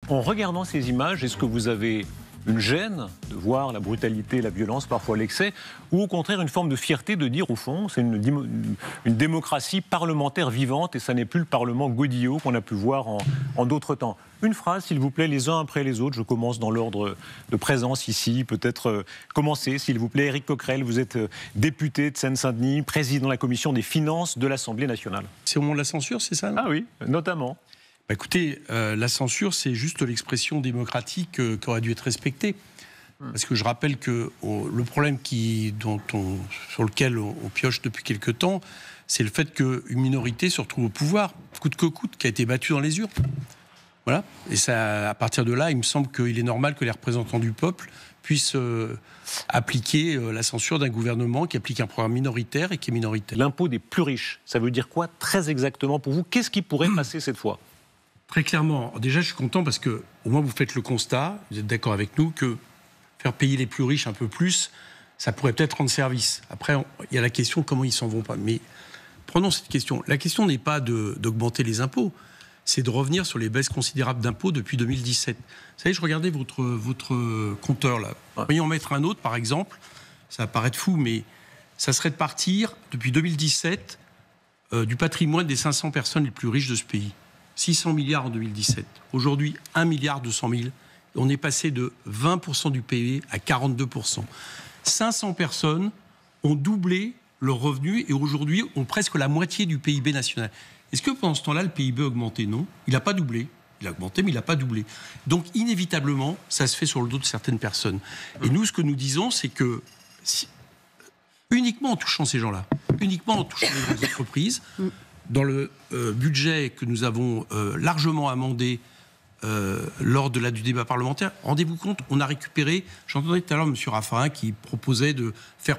En regardant ces images, est-ce que vous avez une gêne de voir la brutalité, la violence, parfois l'excès, ou au contraire une forme de fierté de dire au fond c'est une démocratie parlementaire vivante et ça n'est plus le Parlement godillot qu'on a pu voir en d'autres temps. Une phrase s'il vous plaît, les uns après les autres, je commence dans l'ordre de présence ici, peut-être commencer s'il vous plaît. Éric Coquerel, vous êtes député de Seine-Saint-Denis, président de la commission des finances de l'Assemblée nationale. C'est au moment de la censure, c'est ça? Ah oui, notamment. Écoutez, la censure, c'est juste l'expression démocratique qui aurait dû être respectée. Parce que je rappelle que le problème sur lequel on pioche depuis quelque temps, c'est le fait qu'une minorité se retrouve au pouvoir, coûte que coûte, qui a été battue dans les urnes. Voilà. Et ça, à partir de là, il me semble qu'il est normal que les représentants du peuple puissent appliquer la censure d'un gouvernement qui applique un programme minoritaire et qui est minoritaire. L'impôt des plus riches, ça veut dire quoi très exactement pour vous? Qu'est-ce qui pourrait passer cette fois? Très clairement. Déjà, je suis content parce que, au moins, vous faites le constat, vous êtes d'accord avec nous, que faire payer les plus riches un peu plus, ça pourrait peut-être rendre service. Après, il y a la question comment ils s'en vont pas. Mais prenons cette question. La question n'est pas d'augmenter les impôts, c'est de revenir sur les baisses considérables d'impôts depuis 2017. Vous savez, je regardais votre compteur là. Voyons en mettre un autre, par exemple. Ça va paraître fou, mais ça serait de partir depuis 2017 du patrimoine des 500 personnes les plus riches de ce pays. 600 milliards en 2017. Aujourd'hui, 1,2 milliard. On est passé de 20% du PIB à 42%. 500 personnes ont doublé leur revenu et aujourd'hui ont presque la moitié du PIB national. Est-ce que pendant ce temps-là, le PIB a augmenté? Non. Il n'a pas doublé. Il a augmenté, mais il n'a pas doublé. Donc, inévitablement, ça se fait sur le dos de certaines personnes. Et nous, ce que nous disons, c'est que uniquement en touchant ces gens-là, uniquement en touchant les grandes entreprises, dans le budget que nous avons largement amendé lors du débat parlementaire, rendez-vous compte, on a récupéré, j'entendais tout à l'heure M. Raffarin qui proposait de faire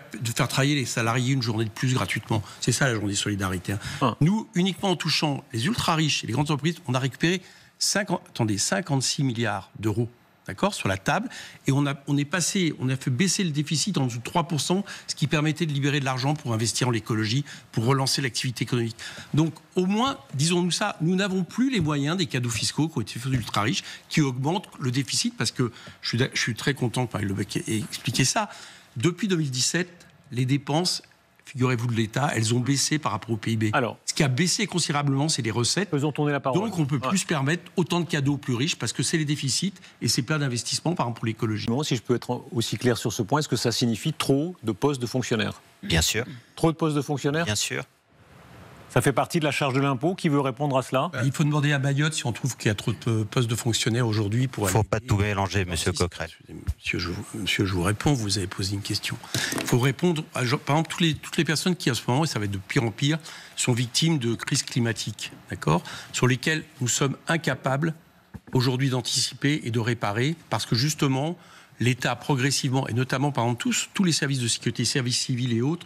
travailler les salariés une journée de plus gratuitement. C'est ça la journée de solidarité. Nous, uniquement en touchant les ultra-riches et les grandes entreprises, on a récupéré 56 milliards d'euros. D'accord, sur la table, et on a fait baisser le déficit en dessous de 3%, ce qui permettait de libérer de l'argent pour investir en l'écologie, pour relancer l'activité économique. Donc, au moins, disons-nous ça, nous n'avons plus les moyens des cadeaux fiscaux qui ont été faits aux ultra-riches, qui augmentent le déficit, parce que je suis très content que Marie Lebec ait expliqué ça. Depuis 2017, les dépenses, figurez-vous, de l'État, elles ont baissé par rapport au PIB. Alors, ce qui a baissé considérablement, c'est les recettes. Faisons tourner la parole. Donc, on ne peut plus se permettre autant de cadeaux aux plus riches parce que c'est les déficits et c'est plein d'investissements, par exemple, pour l'écologie. Si je peux être aussi clair sur ce point, est-ce que ça signifie trop de postes de fonctionnaires? Bien sûr. Trop de postes de fonctionnaires? Bien sûr. Ça fait partie de la charge de l'impôt. Qui veut répondre à cela? Il faut demander à Mayotte si on trouve qu'il y a trop de postes de fonctionnaires aujourd'hui. Il ne faut pas tout mélanger, monsieur Coquerel. Monsieur, je vous réponds, vous avez posé une question. Il faut répondre à, par exemple, toutes les personnes qui, en ce moment, et ça va être de pire en pire, sont victimes de crises climatiques, d'accord, sur lesquelles nous sommes incapables aujourd'hui d'anticiper et de réparer, parce que justement, l'État progressivement, et notamment par exemple tous les services de sécurité, services civils et autres,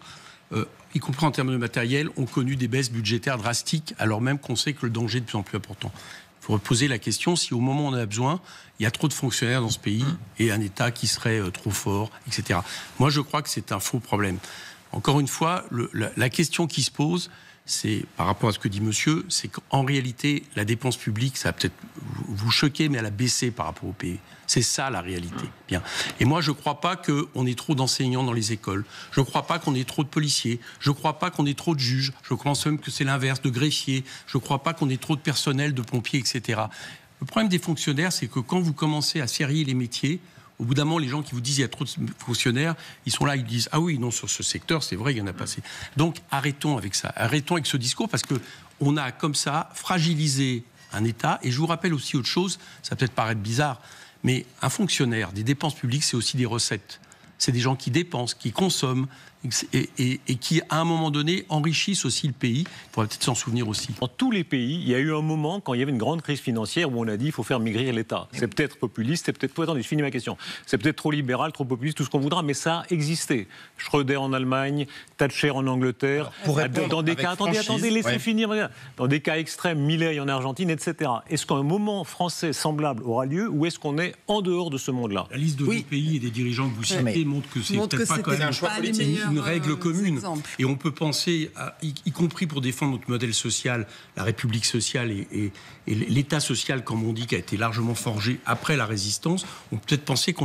y compris en termes de matériel, ont connu des baisses budgétaires drastiques, alors même qu'on sait que le danger est de plus en plus important. Il faut poser la question si au moment où on en a besoin, il y a trop de fonctionnaires dans ce pays et un État qui serait trop fort, etc. Moi, je crois que c'est un faux problème. Encore une fois, la question qui se pose, c'est, par rapport à ce que dit monsieur, c'est qu'en réalité, la dépense publique, ça va peut-être vous choquer, mais elle a baissé par rapport au PIB. C'est ça la réalité. Bien. Et moi, je ne crois pas qu'on ait trop d'enseignants dans les écoles. Je ne crois pas qu'on ait trop de policiers. Je ne crois pas qu'on ait trop de juges. Je pense même que c'est l'inverse, de greffiers. Je ne crois pas qu'on ait trop de personnel, de pompiers, etc. Le problème des fonctionnaires, c'est que quand vous commencez à serrer les métiers, au bout d'un moment, les gens qui vous disent qu'il y a trop de fonctionnaires, ils sont là, ils disent « Ah oui, non, sur ce secteur, c'est vrai, il y en a pas assez. » Donc, arrêtons avec ça. Arrêtons avec ce discours parce qu'on a, comme ça, fragilisé un État. Et je vous rappelle aussi autre chose, ça va peut-être paraître bizarre, mais un fonctionnaire, des dépenses publiques, c'est aussi des recettes. C'est des gens qui dépensent, qui consomment et qui, à un moment donné, enrichissent aussi le pays. Il faudrait peut-être s'en souvenir aussi. Dans tous les pays, il y a eu un moment, quand il y avait une grande crise financière, où on a dit qu'il faut faire maigrir l'État. C'est peut-être populiste, c'est peut-être... Attendez, je finis ma question. C'est peut-être trop libéral, trop populiste, tout ce qu'on voudra, mais ça a existé. Schröder en Allemagne, Thatcher en Angleterre. Dans des cas... Attendez, laissez finir. Dans des cas extrêmes, Milei en Argentine, etc. Est-ce qu'un moment français semblable aura lieu, ou est-ce qu'on est en dehors de ce monde-là? La liste de pays et des dirigeants que vous citez montre que c'est peut-être pas quand même un choix politique. une règle commune. Et on peut penser, y compris pour défendre notre modèle social, la République sociale et l'État social, comme on dit, qui a été largement forgé après la résistance, on peut peut-être penser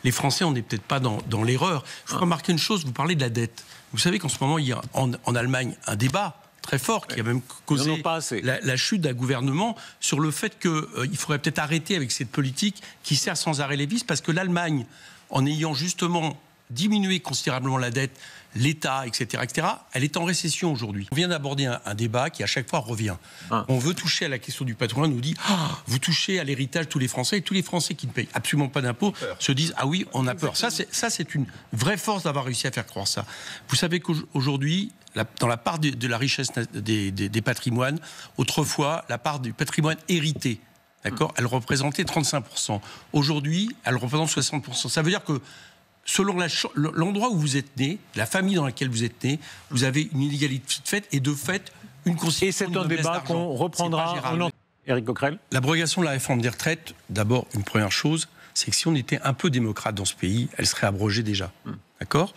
les Français, on n'est peut-être pas dans l'erreur. Je veux remarquer une chose, vous parlez de la dette. Vous savez qu'en ce moment, il y a en Allemagne un débat très fort qui a même causé la chute d'un gouvernement sur le fait qu'il faudrait peut-être arrêter avec cette politique qui serre sans arrêt les vis, parce que l'Allemagne, en ayant justement diminué considérablement la dette, l'État, etc., elle est en récession aujourd'hui. On vient d'aborder un débat qui à chaque fois revient. On veut toucher à la question du patrimoine, on nous dit vous touchez à l'héritage de tous les Français, et tous les Français qui ne payent absolument pas d'impôts se disent ah oui, on a peur. Ça c'est une vraie force d'avoir réussi à faire croire ça. Vous savez qu'aujourd'hui, dans la part de la richesse des patrimoines, autrefois, la part du patrimoine hérité, d'accord, elle représentait 35%. Aujourd'hui, elle représente 60%. Ça veut dire que selon l'endroit où vous êtes né, la famille dans laquelle vous êtes né, vous avez une inégalité de fait et de fait une constitution. Et c'est un débat qu'on reprendra. Éric Coquerel. L'abrogation de la réforme des retraites, d'abord, une première chose, c'est que si on était un peu démocrate dans ce pays, elle serait abrogée déjà. D'accord ?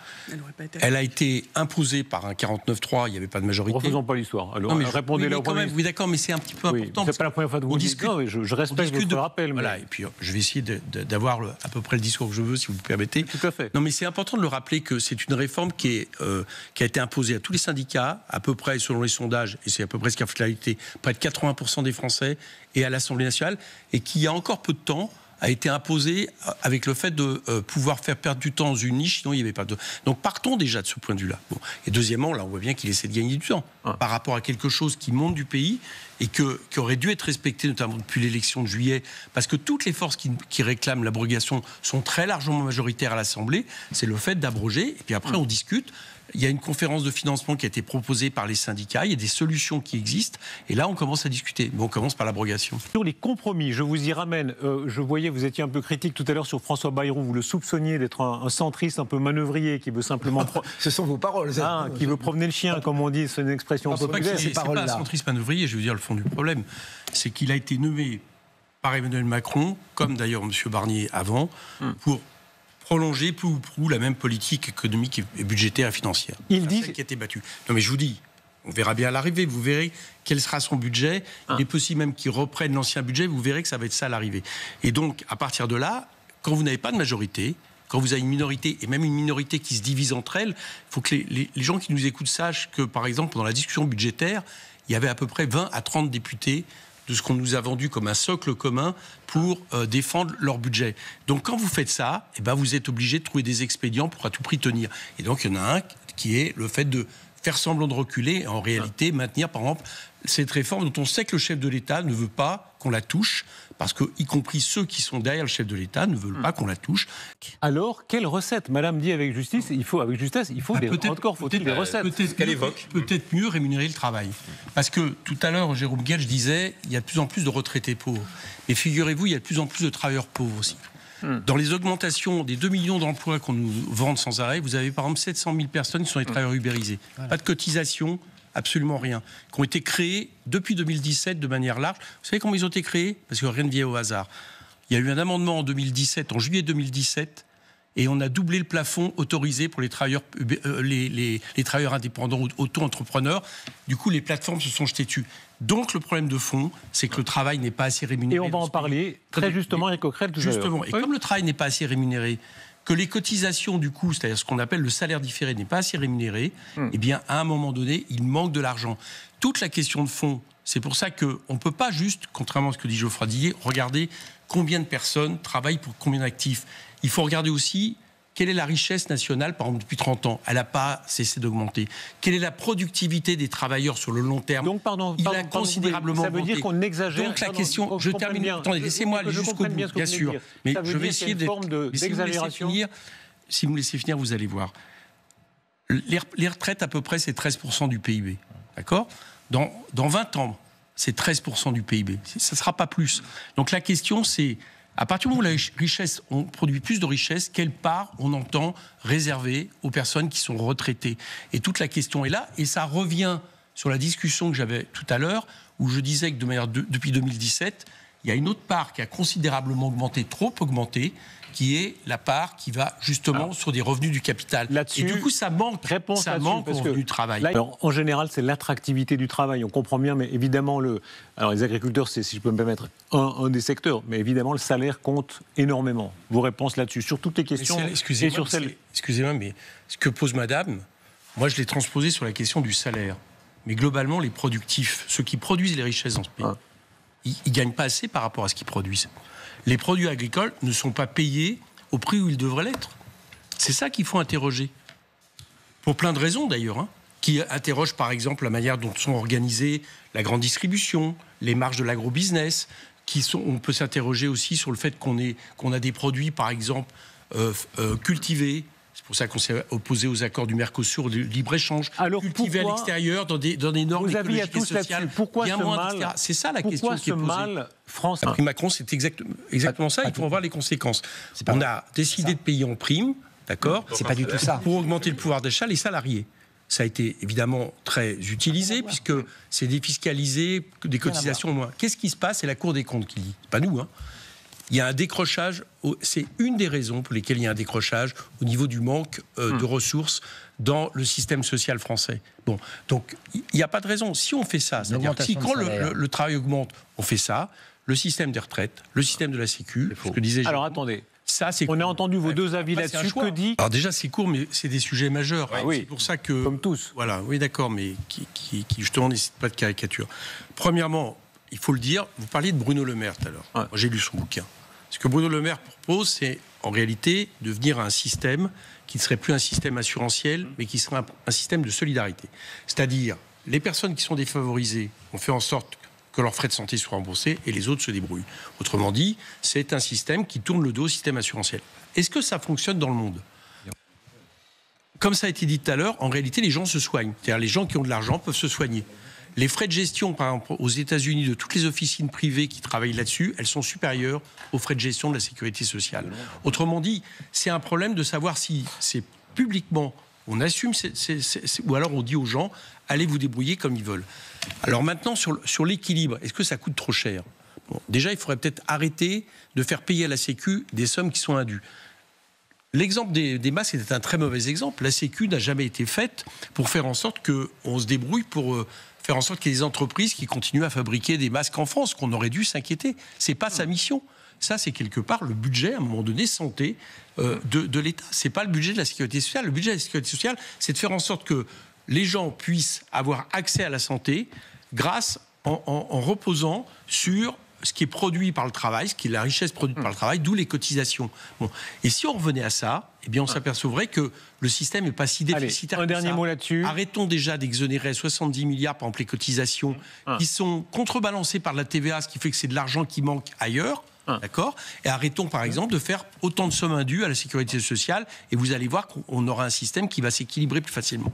Elle a été imposée par un 49-3, il n'y avait pas de majorité. Ne refaisons pas l'histoire. Alors, répondez-là au premier. Oui, d'accord, mais c'est un petit peu important. C'est pas la première fois que vous dites. Non, je respecte votre rappel. Voilà, et puis je vais essayer d'avoir à peu près le discours que je veux, si vous me permettez. Tout à fait. Non, mais c'est important de le rappeler que c'est une réforme qui a été imposée à tous les syndicats, à peu près, selon les sondages, et c'est à peu près ce qui a fait la réalité, près de 80% des Français, et à l'Assemblée nationale, et qui, il y a encore peu de temps, a été imposé avec le fait de pouvoir faire perdre du temps dans une niche, sinon il n'y avait pas de... Donc partons déjà de ce point de vue-là. Bon. Et deuxièmement, là on voit bien qu'il essaie de gagner du temps par rapport à quelque chose qui monte du pays et qui aurait dû être respecté notamment depuis l'élection de juillet, parce que toutes les forces qui réclament l'abrogation sont très largement majoritaires à l'Assemblée, c'est le fait d'abroger, et puis après on discute. Il y a une conférence de financement qui a été proposée par les syndicats, il y a des solutions qui existent, et là on commence à discuter. Mais on commence par l'abrogation. Sur les compromis, je vous y ramène. Je voyais, vous étiez un peu critique tout à l'heure sur François Bayrou, vous le soupçonniez d'être un centriste un peu manœuvrier, qui veut simplement... Ce sont vos paroles. Qui veut promener le chien, comme on dit, c'est une expression populaire. C'est pas un centriste manœuvrier, je veux dire le fond du problème. C'est qu'il a été nommé par Emmanuel Macron, comme d'ailleurs M. Barnier avant, pour prolonger peu ou prou la même politique économique et budgétaire et financière. Il dit qui a été battu. Non mais je vous dis, on verra bien à l'arrivée, vous verrez quel sera son budget. Il est possible même qu'il reprenne l'ancien budget, vous verrez que ça va être ça à l'arrivée. Et donc, à partir de là, quand vous n'avez pas de majorité, quand vous avez une minorité, et même une minorité qui se divise entre elles, il faut que les gens qui nous écoutent sachent que, par exemple, pendant la discussion budgétaire, il y avait à peu près 20 à 30 députés de ce qu'on nous a vendu comme un socle commun pour défendre leur budget. Donc quand vous faites ça, eh ben, vous êtes obligé de trouver des expédients pour à tout prix tenir. Et donc il y en a un qui est le fait de faire semblant de reculer et en réalité maintenir par exemple cette réforme dont on sait que le chef de l'État ne veut pas qu'on la touche, parce que, y compris ceux qui sont derrière le chef de l'État, ne veulent pas qu'on la touche. Alors, quelle recette ? Madame dit avec justesse, il faut des recettes. Peut-être mieux rémunérer le travail. Parce que tout à l'heure, Jérôme Guedj disait, il y a de plus en plus de retraités pauvres. Mais figurez-vous, il y a de plus en plus de travailleurs pauvres aussi. Dans les augmentations des 2 millions d'emplois qu'on nous vend sans arrêt, vous avez par exemple 700 000 personnes qui sont des travailleurs ubérisés. Pas de cotisation, absolument rien. Qui ont été créés depuis 2017 de manière large. Vous savez comment ils ont été créés ? Parce que rien ne vient au hasard. Il y a eu un amendement en 2017, en juillet 2017, et on a doublé le plafond autorisé pour les travailleurs, les travailleurs indépendants ou auto-entrepreneurs. Du coup, les plateformes se sont jetées dessus. Donc, le problème de fond, c'est que le travail n'est pas assez rémunéré. Et on va en parler très justement avec Coquerel tout à l'heure. Justement. Et comme le travail n'est pas assez rémunéré, que les cotisations, du coup, c'est-à-dire ce qu'on appelle le salaire différé, n'est pas assez rémunéré, eh bien, à un moment donné, il manque de l'argent. Toute la question de fond, c'est pour ça qu'on ne peut pas juste, contrairement à ce que dit Geoffroy Dillier, regarder combien de personnes travaillent pour combien d'actifs. Il faut regarder aussi quelle est la richesse nationale, par exemple, depuis 30 ans. Elle n'a pas cessé d'augmenter. Quelle est la productivité des travailleurs sur le long terme ? Donc, il a considérablement augmenté. Ça veut dire qu'on exagère. Donc, la question, je termine. Attendez, laissez-moi aller jusqu'au bout, bien sûr. Mais je vais essayer d'exagération. Si vous me laissez finir, vous allez voir. Les retraites, à peu près, c'est 13% du PIB. D'accord ? Dans 20 ans, c'est 13% du PIB. Ça ne sera pas plus. Donc, la question, c'est... À partir du moment où la richesse, on produit plus de richesse, quelle part on entend réserver aux personnes qui sont retraitées ? Et toute la question est là, et ça revient sur la discussion que j'avais tout à l'heure, où je disais que depuis 2017, il y a une autre part qui a considérablement augmenté, trop augmenté, qui est la part qui va justement sur des revenus du capital. Et du coup, ça manque en revenus du travail. Là, alors, en général, c'est l'attractivité du travail. On comprend bien, mais évidemment, alors les agriculteurs, c'est, si je peux me permettre, un des secteurs. Mais évidemment, le salaire compte énormément. Vos réponses là-dessus, sur toutes les questions. Excusez-moi, mais ce que pose madame, moi, je l'ai transposé sur la question du salaire. Mais globalement, les productifs, ceux qui produisent les richesses dans ce pays, ils ne gagnent pas assez par rapport à ce qu'ils produisent. Les produits agricoles ne sont pas payés au prix où ils devraient l'être. C'est ça qu'il faut interroger. Pour plein de raisons d'ailleurs, qui interrogent par exemple la manière dont sont organisées la grande distribution, les marges de l'agrobusiness, on peut s'interroger aussi sur le fait qu'on a des produits par exemple cultivés. C'est pour ça qu'on s'est opposé aux accords du Mercosur, du libre-échange, cultivés à l'extérieur dans des normes écologiques et sociales. Pourquoi bien ce moins, mal, etc. C'est ça la question qui est posée. Mal France. Après Macron, c'est exactement ça. Il faut en voir les conséquences. On a décidé de payer en prime, d'accord ? C'est pas du tout ça. Pour augmenter le pouvoir d'achat, les salariés. Ça a été évidemment très utilisé puisque c'est défiscalisé, des cotisations en moins. Qu'est-ce qui se passe ? C'est la Cour des comptes qui dit. Pas nous, Il y a un décrochage, c'est une des raisons pour lesquelles il y a un décrochage au niveau du manque de ressources dans le système social français. Bon, donc il n'y a pas de raison. Si on fait ça, c'est-à-dire si quand le travail augmente, on fait ça, le système des retraites, le système de la Sécu, ce que disait Alors attendez, ça, c'est on a entendu vos deux avis là-dessus. Que dit... Alors déjà, c'est court, mais c'est des sujets majeurs. Oui, c'est pour ça que... Comme tous. Voilà, oui, d'accord, mais qui justement nécessitent pas de caricature. Premièrement, il faut le dire, vous parliez de Bruno Le Maire tout à l'heure. Moi, j'ai lu son bouquin. Ce que Bruno Le Maire propose, c'est en réalité de venir à un système qui ne serait plus un système assurantiel, mais qui serait un système de solidarité. C'est-à-dire, les personnes qui sont défavorisées, on fait en sorte que leurs frais de santé soient remboursés et les autres se débrouillent. Autrement dit, c'est un système qui tourne le dos au système assurantiel. Est-ce que ça fonctionne dans le monde ? Comme ça a été dit tout à l'heure, en réalité, les gens se soignent. C'est-à-dire, les gens qui ont de l'argent peuvent se soigner. Les frais de gestion, par exemple, aux États-Unis, de toutes les officines privées qui travaillent là-dessus, elles sont supérieures aux frais de gestion de la sécurité sociale. Autrement dit, c'est un problème de savoir si c'est publiquement, on assume, ou alors on dit aux gens, allez vous débrouiller comme ils veulent. Alors maintenant, sur l'équilibre, est-ce que ça coûte trop cher ? Déjà, il faudrait peut-être arrêter de faire payer à la Sécu des sommes qui sont indues. L'exemple des masques était un très mauvais exemple. La Sécu n'a jamais été faite pour faire en sorte qu'on se débrouille pour... faire en sorte qu'il y ait des entreprises qui continuent à fabriquer des masques en France, qu'on aurait dû s'inquiéter. C'est pas sa mission. Ça, c'est quelque part le budget, à un moment donné, santé de l'État. C'est pas le budget de la sécurité sociale. Le budget de la sécurité sociale, c'est de faire en sorte que les gens puissent avoir accès à la santé en reposant sur ce qui est produit par le travail, ce qui est la richesse produite par le travail, d'où les cotisations. Bon. Et si on revenait à ça, eh bien on s'apercevrait que le système n'est pas si déficitaire. Allez, un dernier mot là-dessus. Arrêtons déjà d'exonérer 70 milliards, par exemple, les cotisations qui sont contrebalancées par la TVA, ce qui fait que c'est de l'argent qui manque ailleurs. D'accord ? Et arrêtons, par exemple, de faire autant de sommes indues à la sécurité sociale, et vous allez voir qu'on aura un système qui va s'équilibrer plus facilement.